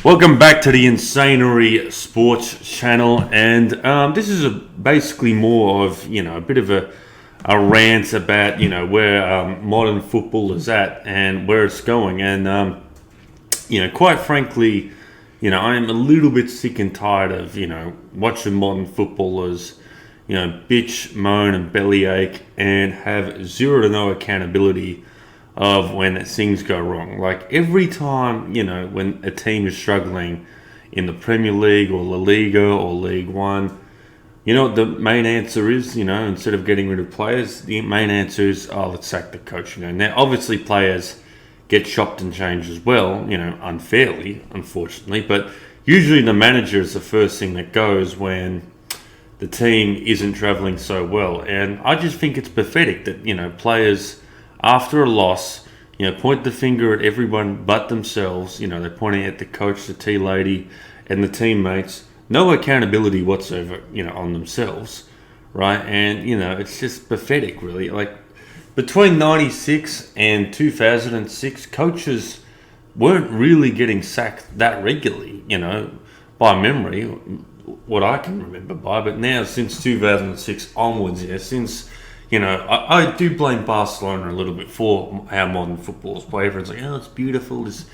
Welcome back to the Insanery Sports Channel, and this is basically more of a bit of a rant about where modern football is at and where it's going, and quite frankly, I am a little bit sick and tired of watching modern footballers bitch, moan, and bellyache, and have zero to no accountability of when things go wrong. Like every time, when a team is struggling in the Premier League or La Liga or League One, what the main answer is, instead of getting rid of players, the main answer is, let's sack the coach. Now, obviously players get chopped and changed as well, unfairly, unfortunately, but usually the manager is the first thing that goes when the team isn't travelling so well. And I just think it's pathetic that, players after a loss, point the finger at everyone but themselves. They're pointing at the coach, the tea lady, and the teammates. No accountability whatsoever, on themselves, right? And, it's just pathetic, really. Like, between 96 and 2006, coaches weren't really getting sacked that regularly, by memory, what I can remember by. But now, since 2006 onwards, since... I do blame Barcelona a little bit for how modern football is played. Everyone's like, it's beautiful, this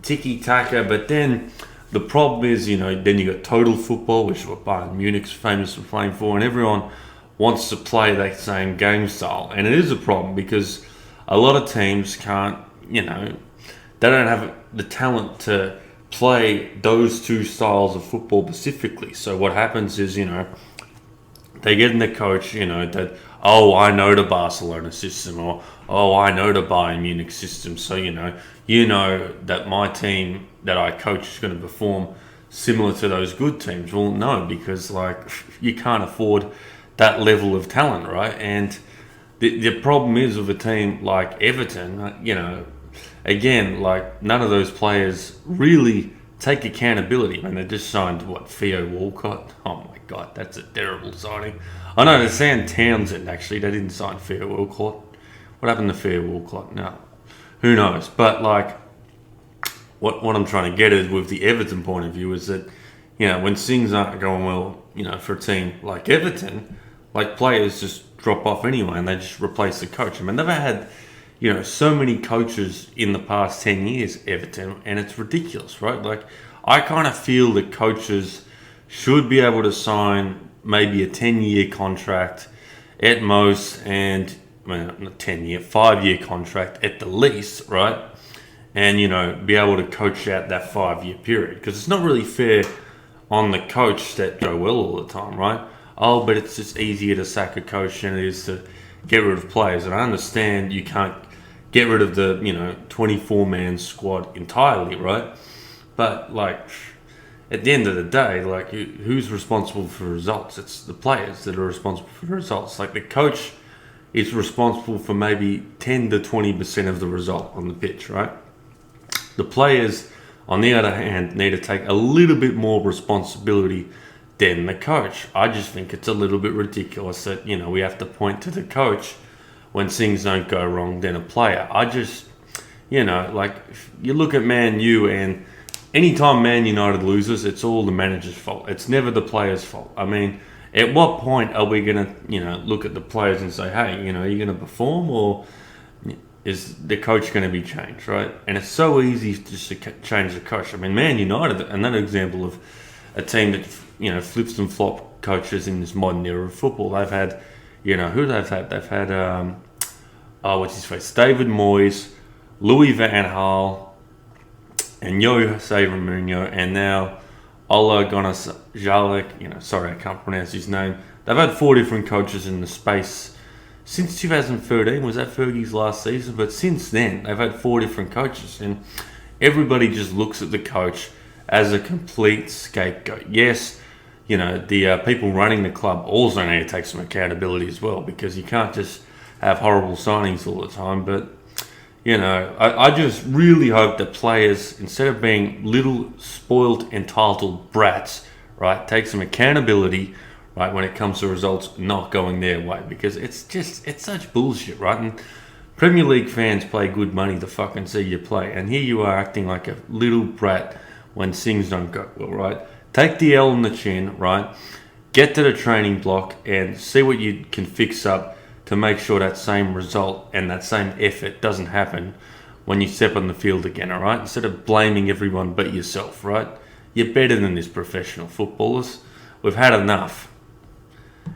tiki-taka. But then the problem is, then you got total football, which is what Bayern Munich's famous for playing for, and everyone wants to play that same game style. And it is a problem because a lot of teams can't, they don't have the talent to play those two styles of football specifically. So what happens is, they get in the coach, that, I know the Barcelona system, or, I know the Bayern Munich system. So, that my team that I coach is going to perform similar to those good teams. Well, no, because, you can't afford that level of talent, right? And the problem is with a team like Everton, again, none of those players really take accountability. They just signed, Theo Walcott? Oh, my God, that's a terrible signing. I know they signed Townsend, actually. They didn't sign Theo Walcott. What happened to Theo Walcott? No. Who knows? But, what I'm trying to get at with the Everton point of view is that, when things aren't going well, for a team like Everton, players just drop off anyway and they just replace the coach. They've had, so many coaches in the past 10 years, Everton, and it's ridiculous, right? I kind of feel that coaches should be able to sign maybe a 10-year contract at most, and not 10-year, 5-year contract at the least, right? And be able to coach out that 5-year period, because it's not really fair on the coach that go well all the time, right? But it's just easier to sack a coach than it is to get rid of players. And I understand you can't get rid of the 24-man squad entirely, right? But at the end of the day, who's responsible for results? It's the players that are responsible for the results. The coach is responsible for maybe 10 to 20% of the result on the pitch, right? The players, on the other hand, need to take a little bit more responsibility than the coach. I just think it's a little bit ridiculous that, we have to point to the coach when things don't go wrong than a player. I just, you look at Man U, and anytime Man United loses, it's all the manager's fault. It's never the player's fault. At what point are we going to, look at the players and say, hey, are you going to perform, or is the coach going to be changed, right? And it's so easy just to change the coach. Man United, another example of a team that, flips and flop coaches in this modern era of football. They've had, who they've had? They've had, what's his face? David Moyes, Louis Van Gaal, and Jose Mourinho, and now Ola Gunnar Solskjaer, sorry, I can't pronounce his name. They've had 4 different coaches in the space since 2013. Was that Fergie's last season? But since then, they've had 4 different coaches, and everybody just looks at the coach as a complete scapegoat. Yes, the people running the club also need to take some accountability as well, because you can't just have horrible signings all the time. But I just really hope that players, instead of being little spoiled, entitled brats, right, take some accountability, right, when it comes to results not going their way, because it's such bullshit, right? And Premier League fans pay good money to fucking see you play, and here you are acting like a little brat when things don't go well, right? Take the L on the chin, right? Get to the training block and see what you can fix up to make sure that same result and that same effort doesn't happen when you step on the field again, all right? Instead of blaming everyone but yourself, right? You're better than this, professional footballers. We've had enough.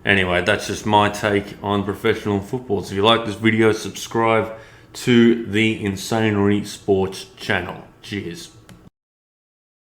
Anyway, that's just my take on professional football. So if you like this video, subscribe to the Insanery Sports channel. Cheers.